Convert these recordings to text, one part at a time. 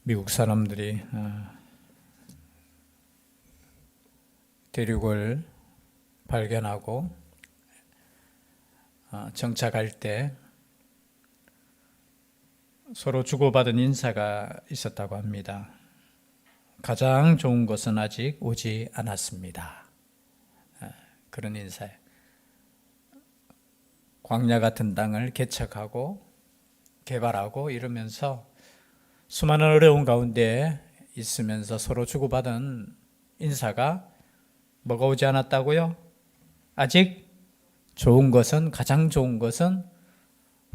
미국 사람들이 대륙을 발견하고 정착할 때 서로 주고받은 인사가 있었다고 합니다. 가장 좋은 것은 아직 오지 않았습니다. 그런 인사예요. 광야 같은 땅을 개척하고 개발하고 이러면서 수많은 어려운 가운데 있으면서 서로 주고받은 인사가 뭐가 오지 않았다고요? 아직 좋은 것은, 가장 좋은 것은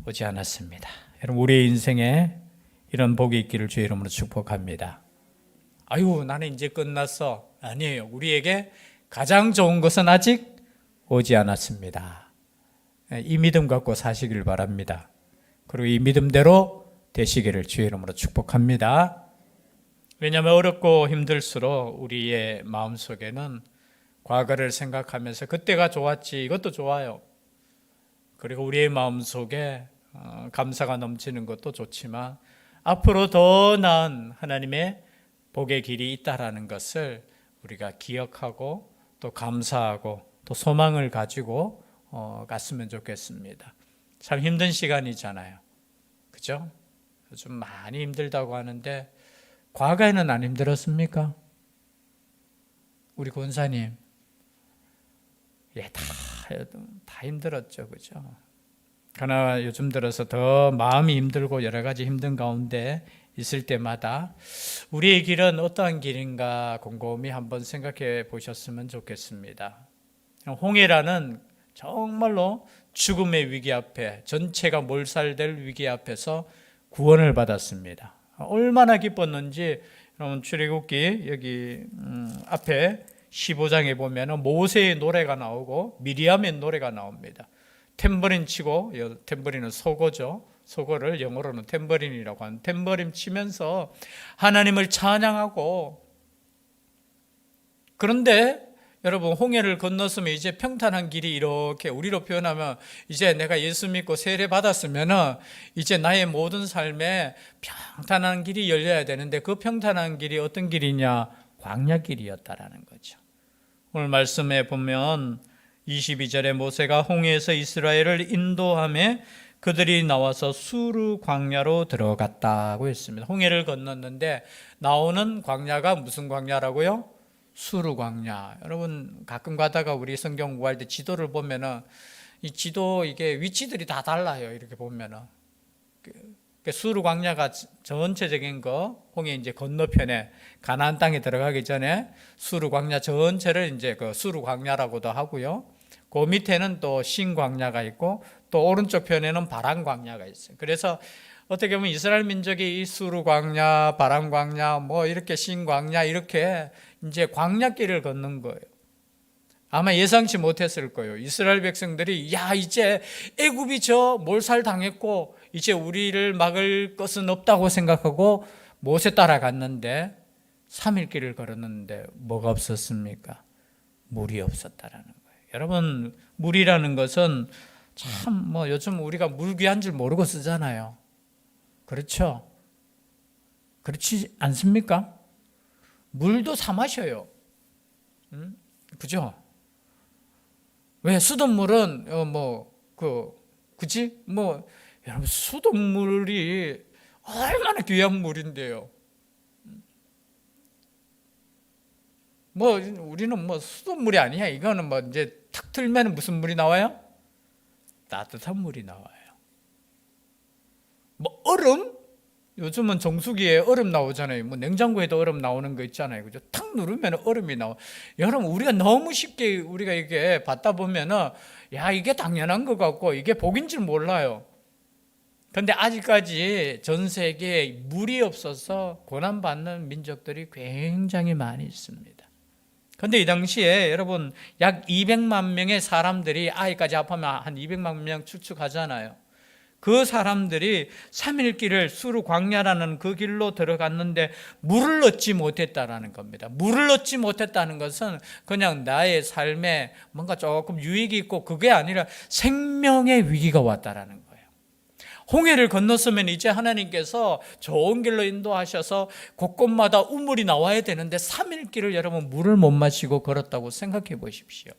오지 않았습니다. 여러분, 우리의 인생에 이런 복이 있기를 주의 이름으로 축복합니다. 아유, 나는 이제 끝났어. 아니에요. 우리에게 가장 좋은 것은 아직 오지 않았습니다. 이 믿음 갖고 사시길 바랍니다. 그리고 이 믿음대로 되시기를 주의 이름으로 축복합니다. 왜냐하면 어렵고 힘들수록 우리의 마음속에는 과거를 생각하면서 그때가 좋았지, 이것도 좋아요. 그리고 우리의 마음속에 감사가 넘치는 것도 좋지만 앞으로 더 나은 하나님의 복의 길이 있다라는 것을 우리가 기억하고 또 감사하고 또 소망을 가지고 갔으면 좋겠습니다. 참 힘든 시간이잖아요. 그죠? 요즘 많이 힘들다고 하는데 과거에는 안 힘들었습니까? 우리 권사님, 다 힘들었죠, 그죠? 그러나 요즘 들어서 더 마음이 힘들고 여러 가지 힘든 가운데 있을 때마다 우리의 길은 어떠한 길인가 곰곰이 한번 생각해 보셨으면 좋겠습니다. 홍해라는 정말로 죽음의 위기 앞에, 전체가 몰살될 위기 앞에서 구원을 받았습니다. 얼마나 기뻤는지 여러분, 출애굽기 여기 앞에 15장에 보면 모세의 노래가 나오고 미리암의 노래가 나옵니다. 탬버린 치고, 탬버린은 소고죠. 소고를 영어로는 탬버린이라고 하는, 탬버린 치면서 하나님을 찬양하고, 그런데 여러분, 홍해를 건넜으면 이제 평탄한 길이, 이렇게 우리로 표현하면 이제 내가 예수 믿고 세례 받았으면 이제 나의 모든 삶에 평탄한 길이 열려야 되는데 그 평탄한 길이 어떤 길이냐? 광야 길이었다라는 거죠. 오늘 말씀에 보면 22절에 모세가 홍해에서 이스라엘을 인도하며 그들이 나와서 수르 광야로 들어갔다고 했습니다. 홍해를 건넜는데 나오는 광야가 무슨 광야라고요? 수르 광야. 여러분, 가끔 가다가 우리 성경 공부할 때 지도를 보면은 이 지도 이게 위치들이 다 달라요. 이렇게 보면은 수르 광야가 전체적인 거, 홍해 이제 건너편에 가나안 땅에 들어가기 전에 수르 광야 전체를 이제 그 수르 광야라고도 하고요. 그 밑에는 또 신 광야가 있고 또 오른쪽 편에는 바람 광야가 있어요. 그래서 어떻게 보면 이스라엘 민족이 이 수르 광야, 바람 광야, 뭐 이렇게 신 광야, 이렇게 이제 광야길을 걷는 거예요. 아마 예상치 못했을 거예요. 이스라엘 백성들이 야, 이제 애굽이 저 몰살 당했고 이제 우리를 막을 것은 없다고 생각하고 모세 따라갔는데 3일 길을 걸었는데 뭐가 없었습니까? 물이 없었다라는 거예요. 여러분, 물이라는 것은 참 뭐 요즘 우리가 물 귀한 줄 모르고 쓰잖아요. 그렇죠? 그렇지 않습니까? 물도 사 마셔요. 그죠? 왜 수돗물은 그지? 여러분, 수돗물이 얼마나 귀한 물인데요. 우리는 수돗물이 아니야. 이거는 이제 탁 틀면 무슨 물이 나와요? 따뜻한 물이 나와요. 얼음? 요즘은 정수기에 얼음 나오잖아요. 냉장고에도 얼음 나오는 거 있잖아요. 그죠? 탁 누르면 얼음이 나와. 여러분, 우리가 너무 쉽게 우리가 이게 받다 보면은 야, 이게 당연한 것 같고 이게 복인 줄 몰라요. 그런데 아직까지 전 세계에 물이 없어서 고난받는 민족들이 굉장히 많이 있습니다. 그런데 이 당시에 여러분, 약 200만 명의 사람들이, 아이까지 합하면 한 200만 명 추측하잖아요. 그 사람들이 3일 길을 수르 광야라는 그 길로 들어갔는데 물을 얻지 못했다라는 겁니다. 물을 얻지 못했다는 것은 그냥 나의 삶에 뭔가 조금 유익이 있고 그게 아니라 생명의 위기가 왔다라는 거예요. 홍해를 건넜으면 이제 하나님께서 좋은 길로 인도하셔서 곳곳마다 우물이 나와야 되는데 3일 길을 여러분 물을 못 마시고 걸었다고 생각해 보십시오.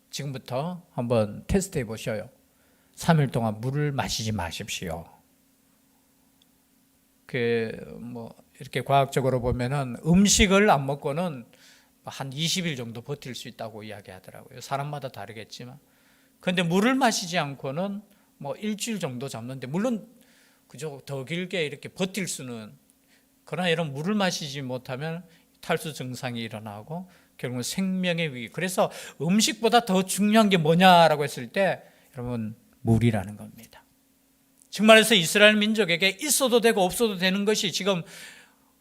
지금부터 한번 테스트해 보셔요. 3일 동안 물을 마시지 마십시오. 이렇게 과학적으로 보면은 음식을 안 먹고는 한 20일 정도 버틸 수 있다고 이야기하더라고요. 사람마다 다르겠지만. 근데 물을 마시지 않고는 일주일 정도 잡는데, 물론 그저 더 길게 이렇게 버틸 수는, 그러나 이런 물을 마시지 못하면 탈수 증상이 일어나고 결국은 생명의 위기. 그래서 음식보다 더 중요한 게 뭐냐라고 했을 때 여러분 물이라는 겁니다. 정말해서 이스라엘 민족에게 있어도 되고 없어도 되는 것이 지금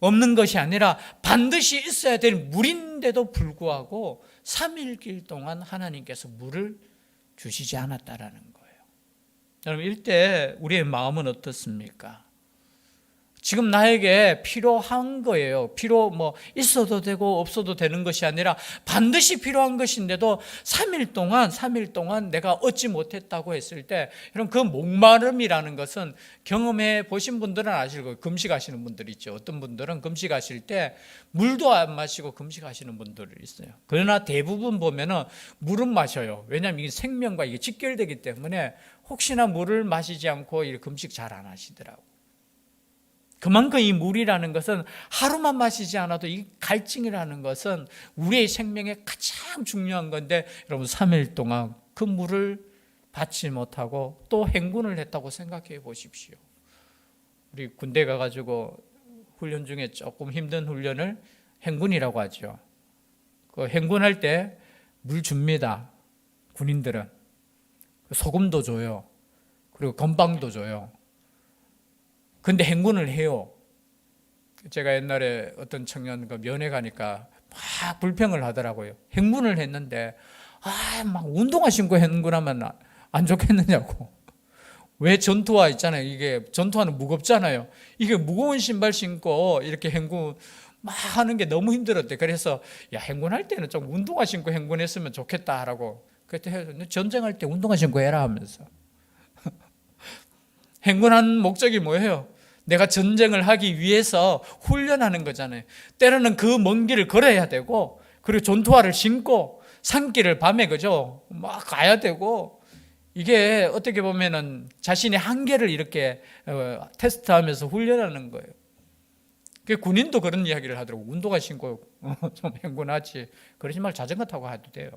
없는 것이 아니라 반드시 있어야 될 물인데도 불구하고 3일 길 동안 하나님께서 물을 주시지 않았다라는 거예요. 여러분, 이때 우리의 마음은 어떻습니까? 지금 나에게 필요한 거예요. 있어도 되고 없어도 되는 것이 아니라 반드시 필요한 것인데도 3일 동안 내가 얻지 못했다고 했을 때, 여러분, 그 목마름이라는 것은 경험해 보신 분들은 아실 거예요. 금식하시는 분들 있죠. 어떤 분들은 금식하실 때 물도 안 마시고 금식하시는 분들이 있어요. 그러나 대부분 보면은 물은 마셔요. 왜냐하면 이게 생명과 이게 직결되기 때문에 혹시나 물을 마시지 않고 이 금식 잘 안 하시더라고요. 그만큼 이 물이라는 것은 하루만 마시지 않아도 이 갈증이라는 것은 우리의 생명에 가장 중요한 건데, 여러분 3일 동안 그 물을 받지 못하고 또 행군을 했다고 생각해 보십시오. 우리 군대 가가지고 훈련 중에 조금 힘든 훈련을 행군이라고 하죠. 그 행군할 때 물 줍니다. 군인들은 소금도 줘요. 그리고 건빵도 줘요. 근데 행군을 해요. 제가 옛날에 어떤 청년과 면회 가니까 막 불평을 하더라고요. 행군을 했는데 막 운동화 신고 행군하면 안 좋겠느냐고. 왜 전투화 있잖아요. 이게 전투화는 무겁잖아요. 이게 무거운 신발 신고 이렇게 행군 막 하는 게 너무 힘들었대. 그래서 행군할 때는 좀 운동화 신고 행군했으면 좋겠다라고. 그때 전쟁할 때 운동화 신고 해라 하면서. 행군한 목적이 뭐예요? 내가 전쟁을 하기 위해서 훈련하는 거잖아요. 때로는 그 먼 길을 걸어야 되고, 그리고 전투화를 신고 산길을 밤에 막 가야 되고, 이게 어떻게 보면은 자신의 한계를 이렇게 테스트하면서 훈련하는 거예요. 그 군인도 그런 이야기를 하더라고. 운동화 신고 좀 행군하지. 그러지 말고 자전거 타고 가도 돼요.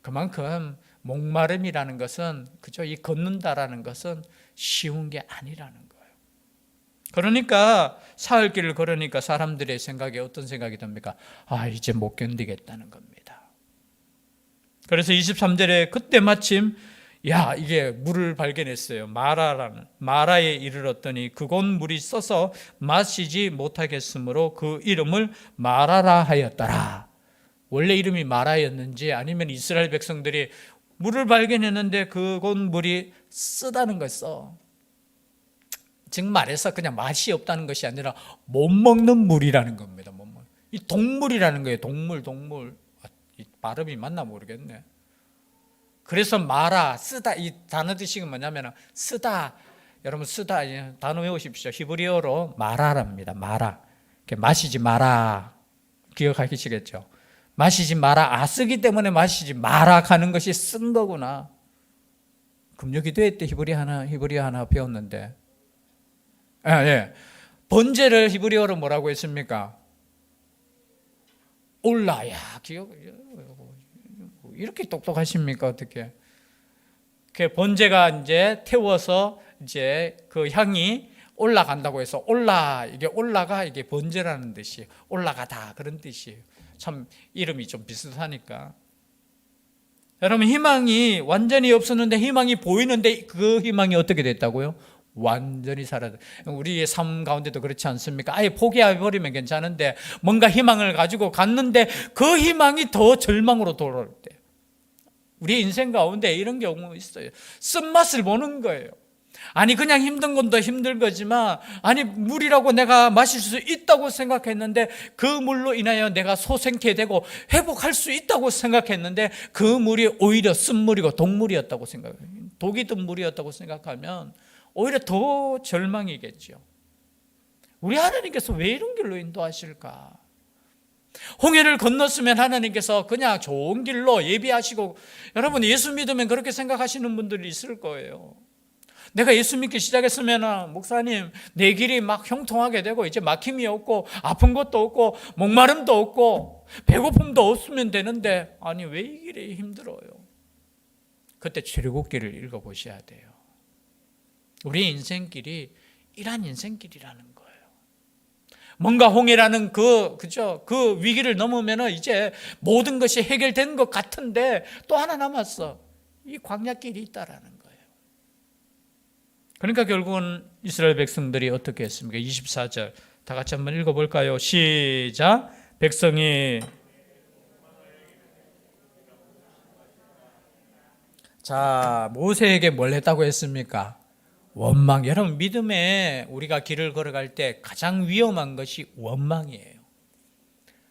그만큼 목마름이라는 것은, 이 걷는다라는 것은 쉬운 게 아니라는 거예요. 그러니까 사흘길을 걸으니까 사람들의 생각에 어떤 생각이 듭니까? 이제 못 견디겠다는 겁니다. 그래서 23절에 그때 마침 이게 물을 발견했어요. 마라에 이르렀더니 그곳 물이 써서 마시지 못하겠으므로 그 이름을 마라라 하였더라. 원래 이름이 마라였는지 아니면 이스라엘 백성들이 물을 발견했는데 그곳 물이 쓰다는 걸 써. 즉 말해서 그냥 맛이 없다는 것이 아니라 못 먹는 물이라는 겁니다. 이 동물이라는 거예요. 동물. 이 발음이 맞나 모르겠네. 그래서 마라, 쓰다, 이 단어 뜻이 뭐냐면 쓰다. 여러분 쓰다 단어 외우십시오. 히브리어로 마라랍니다. 마라. 마시지 마라. 기억하시겠죠? 마시지 마라. 쓰기 때문에 마시지 마라 하는 것이 쓴 거구나. 금요기도회 때 히브리어 하나 배웠는데, 번제를 히브리어로 뭐라고 했습니까? 올라야. 이렇게 똑똑하십니까? 어떻게? 그 번제가 이제 태워서 이제 그 향이 올라간다고 해서 이게 올라가, 이게 번제라는 뜻이 올라가다 그런 뜻이에요. 참 이름이 좀 비슷하니까. 여러분, 희망이 완전히 없었는데 희망이 보이는데 그 희망이 어떻게 됐다고요? 완전히 사라져. 우리의 삶 가운데도 그렇지 않습니까? 아예 포기해버리면 괜찮은데 뭔가 희망을 가지고 갔는데 그 희망이 더 절망으로 돌아올 때, 우리 인생 가운데 이런 경우 있어요. 쓴맛을 보는 거예요. 아니 그냥 힘든 건 더 힘든 거지만, 아니 물이라고 내가 마실 수 있다고 생각했는데 그 물로 인하여 내가 소생케 되고 회복할 수 있다고 생각했는데 그 물이 오히려 쓴물이고 독물이었다고 생각해요. 독이 든 물이었다고 생각하면 오히려 더 절망이겠죠. 우리 하나님께서 왜 이런 길로 인도하실까? 홍해를 건넜으면 하나님께서 그냥 좋은 길로 예비하시고, 여러분 예수 믿으면 그렇게 생각하시는 분들이 있을 거예요. 내가 예수 믿기 시작했으면 목사님 내 길이 막 형통하게 되고 이제 막힘이 없고 아픈 것도 없고 목마름도 없고 배고픔도 없으면 되는데, 아니 왜 이 길이 힘들어요? 그때 출애굽기를 읽어보셔야 돼요. 우리 인생길이 이런 인생길이라는 거예요. 뭔가 홍해라는 그 위기를 넘으면 이제 모든 것이 해결된 것 같은데 또 하나 남았어. 이 광야길이 있다라는 거예요. 그러니까 결국은 이스라엘 백성들이 어떻게 했습니까? 24절 다 같이 한번 읽어볼까요? 시작. 백성이 자, 모세에게 뭘 했다고 했습니까? 원망. 여러분 믿음에 우리가 길을 걸어갈 때 가장 위험한 것이 원망이에요.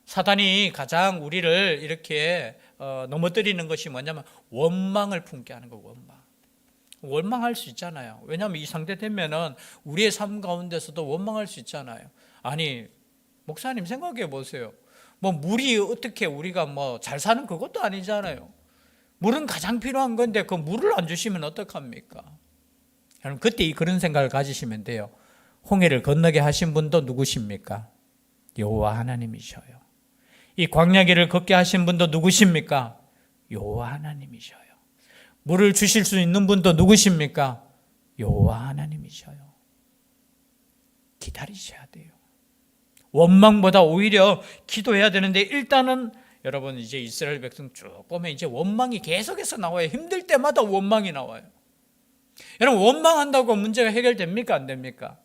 사단이 가장 우리를 이렇게 넘어뜨리는 것이 뭐냐면 원망을 품게 하는 거. 원망할 수 있잖아요. 왜냐하면 이 상태 되면은 우리의 삶 가운데서도 원망할 수 있잖아요. 아니 목사님 생각해 보세요. 뭐 물이 어떻게 우리가 뭐 잘 사는 그것도 아니잖아요. 물은 가장 필요한 건데 그 물을 안 주시면 어떡합니까? 여러분 그때 그런 생각을 가지시면 돼요. 홍해를 건너게 하신 분도 누구십니까? 여호와 하나님이셔요. 이 광야길을 걷게 하신 분도 누구십니까? 여호와 하나님이셔요. 물을 주실 수 있는 분도 누구십니까? 여호와 하나님이셔요. 기다리셔야 돼요. 원망보다 오히려 기도해야 되는데, 일단은 여러분 이제 이스라엘 백성 쭉 보면 이제 원망이 계속해서 나와요. 힘들 때마다 원망이 나와요. 여러분 원망한다고 문제가 해결됩니까? 안 됩니까?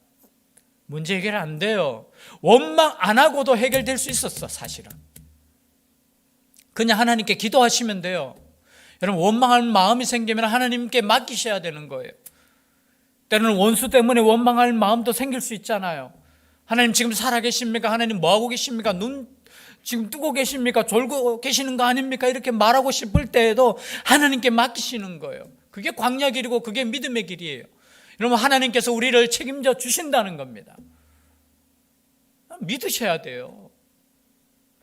문제 해결 안 돼요. 원망 안 하고도 해결될 수 있었어. 사실은 그냥 하나님께 기도하시면 돼요. 여러분 원망할 마음이 생기면 하나님께 맡기셔야 되는 거예요. 때로는 원수 때문에 원망할 마음도 생길 수 있잖아요. 하나님 지금 살아계십니까? 하나님 뭐하고 계십니까? 눈 지금 뜨고 계십니까? 졸고 계시는 거 아닙니까? 이렇게 말하고 싶을 때에도 하나님께 맡기시는 거예요. 그게 광야길이고 그게 믿음의 길이에요. 여러분 하나님께서 우리를 책임져 주신다는 겁니다. 믿으셔야 돼요.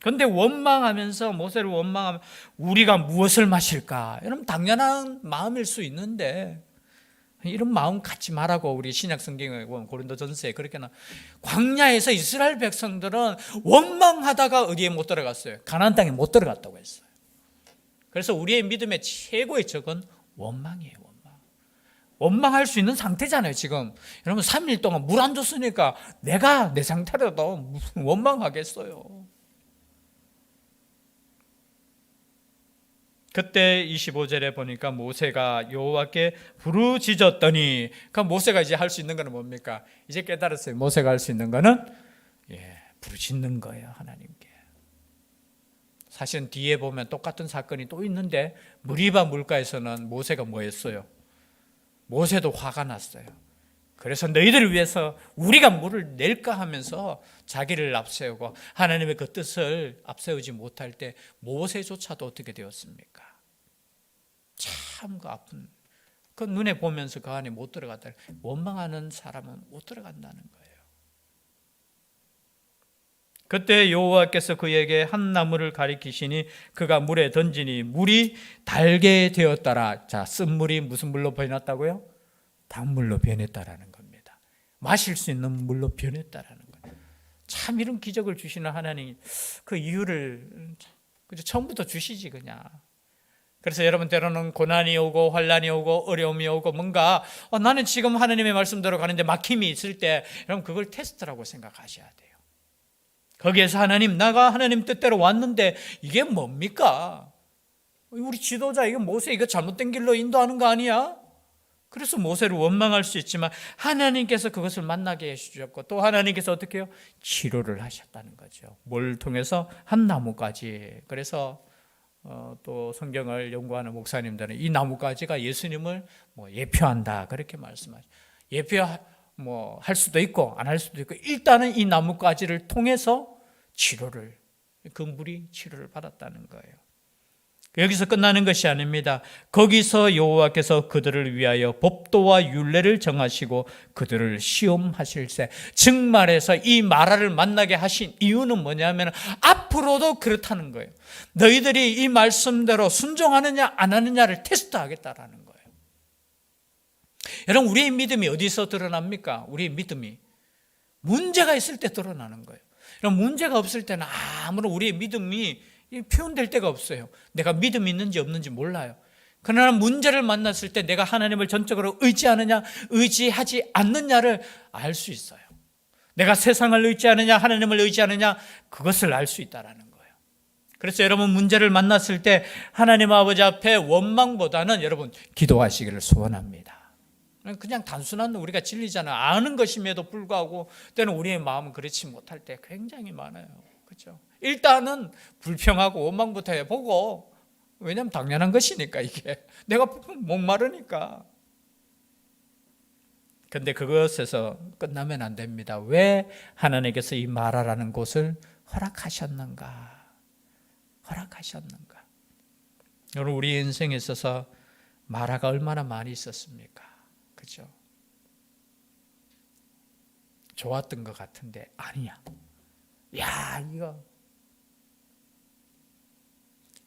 그런데 원망하면서 모세를 원망하면 우리가 무엇을 마실까? 여러분 당연한 마음일 수 있는데 이런 마음 갖지 말라고 우리 신약 성경에 고린도전서에 그렇게 광야에서 이스라엘 백성들은 원망하다가 어디에 못 들어갔어요? 가나안 땅에 못 들어갔다고 했어요. 그래서 우리의 믿음의 최고의 적은 원망이에요. 원망할 수 있는 상태잖아요. 지금 여러분 3일 동안 물 안 줬으니까 내가 내 상태라도 무슨 원망하겠어요. 그때 25절에 보니까 모세가 여호와께 부르짖었더니, 그러니까 모세가 이제 할 수 있는 거는 뭡니까? 이제 깨달았어요. 모세가 할 수 있는 거는 부르짖는 거예요. 하나님께. 사실은 뒤에 보면 똑같은 사건이 또 있는데 무리바 물가에서는 모세가 뭐 했어요? 모세도 화가 났어요. 그래서 너희들을 위해서 우리가 물을 낼까 하면서 자기를 앞세우고 하나님의 그 뜻을 앞세우지 못할 때 모세조차도 어떻게 되었습니까? 참 그 아픈, 그 눈에 보면서 그 안에 못 들어갔다. 원망하는 사람은 못 들어간다는 거예요. 그때 여호와께서 그에게 한 나무를 가리키시니 그가 물에 던지니 물이 달게 되었더라. 자, 쓴물이 무슨 물로 변했다고요? 단물로 변했다라는 겁니다. 마실 수 있는 물로 변했다라는 거예요. 참 이런 기적을 주시는 하나님, 그 이유를 처음부터 주시지 그냥. 그래서 여러분 때로는 고난이 오고 환난이 오고 어려움이 오고 뭔가 나는 지금 하나님의 말씀대로 가는데 막힘이 있을 때 여러분 그걸 테스트라고 생각하셔야 돼요. 거기에서 하나님, 나가 하나님 뜻대로 왔는데 이게 뭡니까? 우리 지도자 이거 모세 이거 잘못된 길로 인도하는 거 아니야? 그래서 모세를 원망할 수 있지만 하나님께서 그것을 만나게 해주셨고 또 하나님께서 어떻게 해요? 치료를 하셨다는 거죠. 뭘 통해서? 한 나무까지. 그래서 또 성경을 연구하는 목사님들은 이 나무가지가 예수님을 예표한다 그렇게 말씀하죠. 할 수도 있고 안 할 수도 있고 일단은 이 나무가지를 통해서 그 물이 치료를 받았다는 거예요. 여기서 끝나는 것이 아닙니다. 거기서 여호와께서 그들을 위하여 법도와 율례를 정하시고 그들을 시험하실세. 즉 말해서 이 마라를 만나게 하신 이유는 뭐냐면 앞으로도 그렇다는 거예요. 너희들이 이 말씀대로 순종하느냐 안 하느냐를 테스트하겠다라는 거예요. 여러분, 우리의 믿음이 어디서 드러납니까? 우리의 믿음이 문제가 있을 때 드러나는 거예요. 여러분, 문제가 없을 때는 아무런 우리의 믿음이 표현될 데가 없어요. 내가 믿음이 있는지 없는지 몰라요. 그러나 문제를 만났을 때 내가 하나님을 전적으로 의지하느냐 의지하지 않느냐를 알 수 있어요. 내가 세상을 의지하느냐 하나님을 의지하느냐 그것을 알 수 있다는 거예요. 그래서 여러분, 문제를 만났을 때 하나님 아버지 앞에 원망보다는 여러분 기도하시기를 소원합니다. 그냥 단순한 우리가 진리잖아요. 아는 것임에도 불구하고 때는 우리의 마음은 그렇지 못할 때 굉장히 많아요. 그렇죠? 일단은 불평하고 원망부터 해보고, 왜냐하면 당연한 것이니까, 이게 내가 목마르니까. 근데 그것에서 끝나면 안 됩니다. 왜 하나님께서 이 마라라는 곳을 허락하셨는가? 여러분, 우리 인생에 있어서 마라가 얼마나 많이 있었습니까? 그죠? 좋았던 것 같은데 아니야. 야, 이거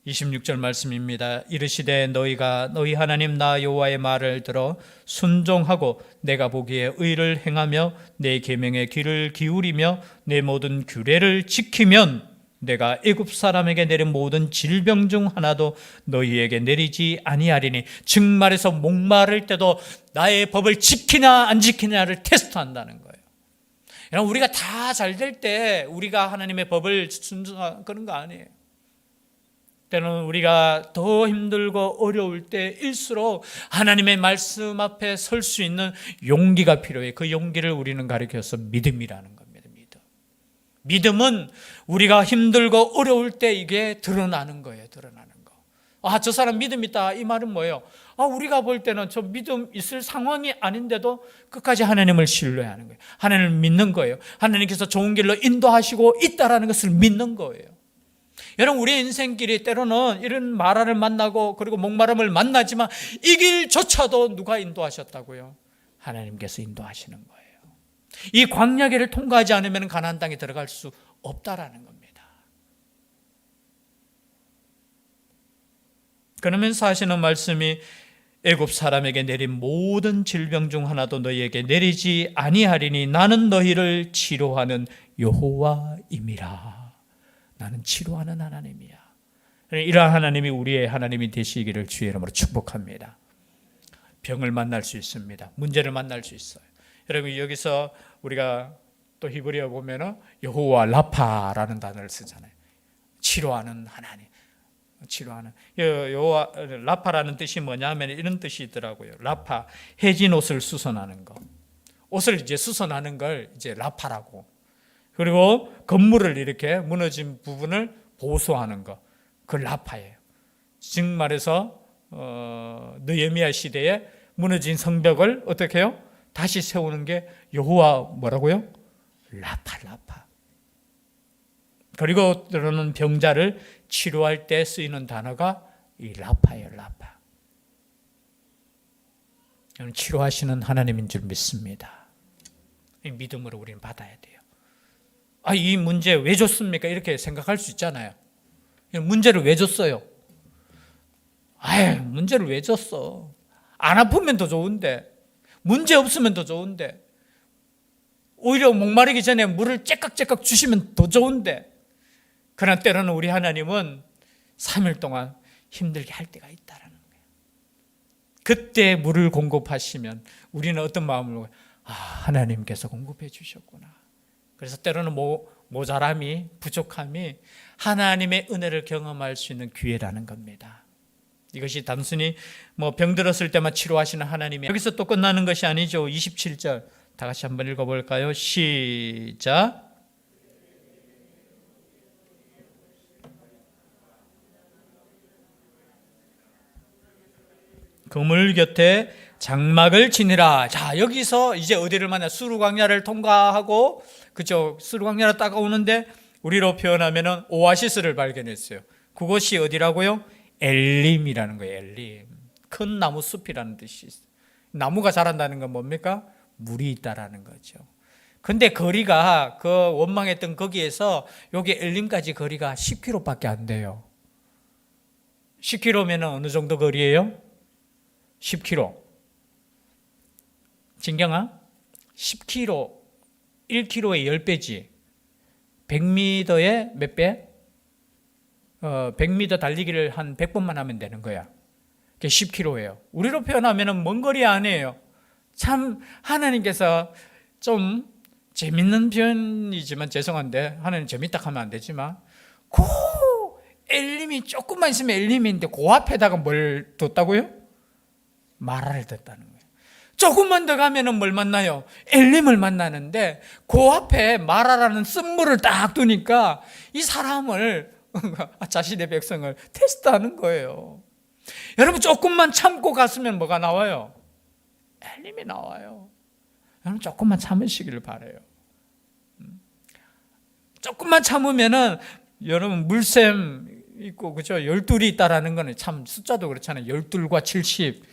26절 말씀입니다. 이르시되 너희가 너희 하나님 나 여호와의 말을 들어 순종하고 내가 보기에 의를 행하며 내 계명에 귀를 기울이며 내 모든 규례를 지키면 내가 애굽 사람에게 내린 모든 질병 중 하나도 너희에게 내리지 아니하리니. 즉 말해서 목마를 때도 나의 법을 지키냐 안 지키냐를 테스트한다는 거예요. 여러분, 우리가 다 잘 될 때 우리가 하나님의 법을 순종하는 그런 거 아니에요. 때는 우리가 더 힘들고 어려울 때일수록 하나님의 말씀 앞에 설 수 있는 용기가 필요해요. 그 용기를 우리는 가리켜서 믿음이라는 겁니다. 믿음은 우리가 힘들고 어려울 때 이게 드러나는 거예요. 드러나는 거. 아, 저 사람 믿음 있다. 이 말은 뭐예요? 아, 우리가 볼 때는 저 믿음 있을 상황이 아닌데도 끝까지 하나님을 신뢰하는 거예요. 하나님을 믿는 거예요. 하나님께서 좋은 길로 인도하시고 있다라는 것을 믿는 거예요. 여러분, 우리의 인생길이 때로는 이런 마라를 만나고 그리고 목마름을 만나지만 이 길조차도 누가 인도하셨다고요? 하나님께서 인도하시는 거예요. 이 광야길을 통과하지 않으면 가나안 땅에 들어갈 수 없다라는 겁니다. 그러면서 하시는 말씀이 애굽 사람에게 내린 모든 질병 중 하나도 너희에게 내리지 아니하리니 나는 너희를 치료하는 여호와임이라. 나는 치료하는 하나님이야. 이러한 하나님이 우리의 하나님이 되시기를 주의 이름으로 축복합니다. 병을 만날 수 있습니다. 문제를 만날 수 있어요. 여러분, 여기서 우리가 또 히브리어 보면은 여호와 라파라는 단어를 쓰잖아요. 치료하는 하나님. 치료하는. 여호와 라파라는 뜻이 뭐냐면 이런 뜻이 있더라고요. 라파, 해진 옷을 수선하는 거. 옷을 이제 수선하는 걸 이제 라파라고. 그리고 건물을 이렇게 무너진 부분을 보수하는 거. 그 라파예요. 즉 말해서 느헤미야 시대에 무너진 성벽을 어떻게 해요? 다시 세우는 게 여호와 뭐라고요? 라파. 그리고 때로는 병자를 치료할 때 쓰이는 단어가 이 라파예요. 라파. 저는 치료하시는 하나님인 줄 믿습니다. 이 믿음으로 우리는 받아야 돼요. 아, 이 문제 왜 줬습니까? 이렇게 생각할 수 있잖아요. 문제를 왜 줬어요? 아유, 문제를 왜 줬어? 안 아프면 더 좋은데, 문제 없으면 더 좋은데, 오히려 목마르기 전에 물을 째깍째깍 주시면 더 좋은데. 그러나 때로는 우리 하나님은 3일 동안 힘들게 할 때가 있다라는 거예요. 그때 물을 공급하시면 우리는 어떤 마음으로, 아, 하나님께서 공급해 주셨구나. 그래서 때로는 모자람이, 부족함이 하나님의 은혜를 경험할 수 있는 기회라는 겁니다. 이것이 단순히 병 들었을 때만 치료하시는 하나님이 여기서 또 끝나는 것이 아니죠. 27절 다 같이 한번 읽어볼까요? 시작. 그물 곁에 장막을 치니라. 자, 여기서 이제 어디를 만나? 수르 광야를 통과하고, 그죠? 수르 광야를 따가오는데 우리로 표현하면은 오아시스를 발견했어요. 그곳이 어디라고요? 엘림이라는 거예요. 엘림. 큰 나무 숲이라는 뜻이 있어요. 나무가 자란다는 건 뭡니까? 물이 있다라는 거죠. 근데 거리가 그 원망했던 거기에서 여기 엘림까지 거리가 10km밖에 안 돼요. 10km면 어느 정도 거리예요? 10km. 진경아? 10km, 1km의 10배지. 100m에 몇 배? 100m 달리기를 한 100번만 하면 되는 거야. 그게 10km예요. 우리로 표현하면 먼 거리 아니에요. 참 하나님께서 좀 재밌는 표현이지만 죄송한데 하나님 재밌다 하면 안 되지만 그 엘림이 조금만 있으면 엘림인데 그 앞에다가 뭘 뒀다고요? 마라를 뒀다는 거예요. 조금만 더 가면은 뭘 만나요? 엘림을 만나는데 그 앞에 마라라는 쓴물을 딱 두니까 이 사람을 자신의 백성을 테스트하는 거예요. 여러분 조금만 참고 갔으면 뭐가 나와요? 엘림이 나와요. 여러분 조금만 참으시기를 바라요. 조금만 참으면은 여러분 물샘 있고 그죠? 열둘이 있다라는 거는 참 숫자도 그렇잖아요. 열둘과 70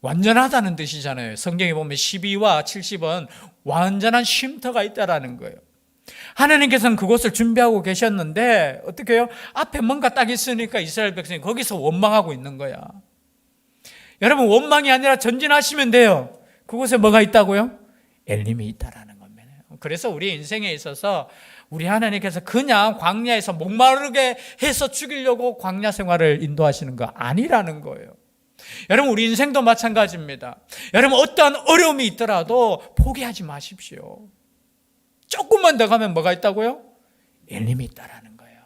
완전하다는 뜻이잖아요. 성경에 보면 12와 70은 완전한 쉼터가 있다라는 거예요. 하나님께서는 그곳을 준비하고 계셨는데 어떻게 해요? 앞에 뭔가 딱 있으니까 이스라엘 백성이 거기서 원망하고 있는 거야. 여러분 원망이 아니라 전진하시면 돼요. 그곳에 뭐가 있다고요? 엘림이 있다라는 겁니다. 그래서 우리 인생에 있어서 우리 하나님께서 그냥 광야에서 목마르게 해서 죽이려고 광야 생활을 인도하시는 거 아니라는 거예요. 여러분 우리 인생도 마찬가지입니다. 여러분 어떠한 어려움이 있더라도 포기하지 마십시오. 조금만 더 가면 뭐가 있다고요? 엘림이 있다라는 거예요.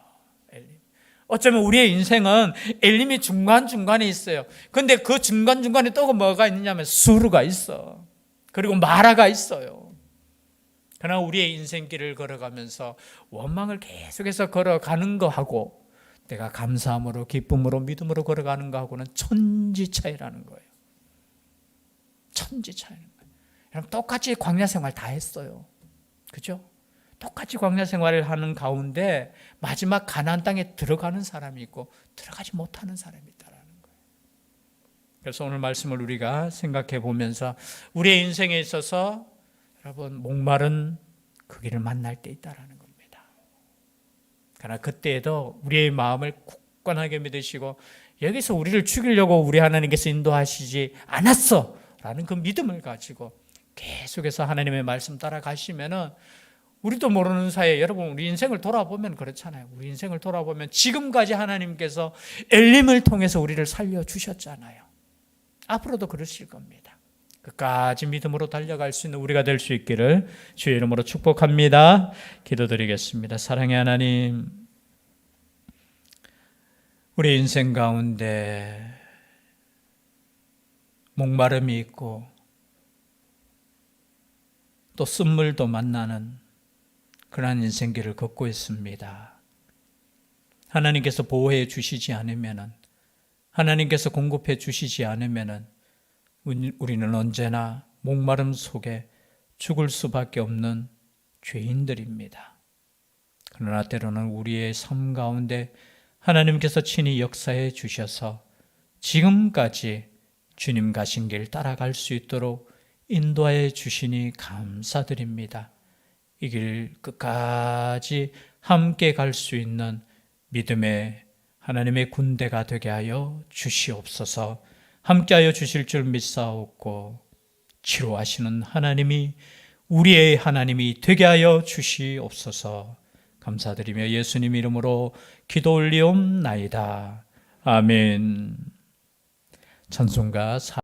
엘림. 어쩌면 우리의 인생은 엘림이 중간중간에 있어요. 근데 그 중간중간에 또 뭐가 있느냐면 수르가 있어. 그리고 마라가 있어요. 그러나 우리의 인생길을 걸어가면서 원망을 계속해서 걸어가는 거하고 내가 감사함으로 기쁨으로 믿음으로 걸어가는 거하고는 천지 차이라는 거예요. 천지 차이라는 거예요. 여러분 똑같이 광야 생활 다 했어요. 그죠? 똑같이 광야 생활을 하는 가운데 마지막 가나안 땅에 들어가는 사람이 있고 들어가지 못하는 사람이 있다라는 거예요. 그래서 오늘 말씀을 우리가 생각해 보면서 우리의 인생에 있어서 여러분 목마른 그 길을 만날 때 있다라는 겁니다. 그러나 그때에도 우리의 마음을 굳건하게 믿으시고 여기서 우리를 죽이려고 우리 하나님께서 인도하시지 않았어 라는 그 믿음을 가지고 계속해서 하나님의 말씀 따라가시면은 우리도 모르는 사이에 여러분 우리 인생을 돌아보면 그렇잖아요. 우리 인생을 돌아보면 지금까지 하나님께서 엘림을 통해서 우리를 살려주셨잖아요. 앞으로도 그러실 겁니다. 끝까지 믿음으로 달려갈 수 있는 우리가 될 수 있기를 주의 이름으로 축복합니다. 기도드리겠습니다. 사랑의 하나님, 우리 인생 가운데 목마름이 있고 또 쓴물도 만나는 그러한 인생길을 걷고 있습니다. 하나님께서 보호해 주시지 않으면, 하나님께서 공급해 주시지 않으면 우리는 언제나 목마름 속에 죽을 수밖에 없는 죄인들입니다. 그러나 때로는 우리의 삶 가운데 하나님께서 친히 역사해 주셔서 지금까지 주님 가신 길 따라갈 수 있도록 인도해 주시니 감사드립니다. 이 길 끝까지 함께 갈 수 있는 믿음의 하나님의 군대가 되게 하여 주시옵소서. 함께하여 주실 줄 믿사옵고 치료하시는 하나님이 우리의 하나님이 되게 하여 주시옵소서. 감사드리며 예수님 이름으로 기도 올리옵나이다. 아멘. 찬송가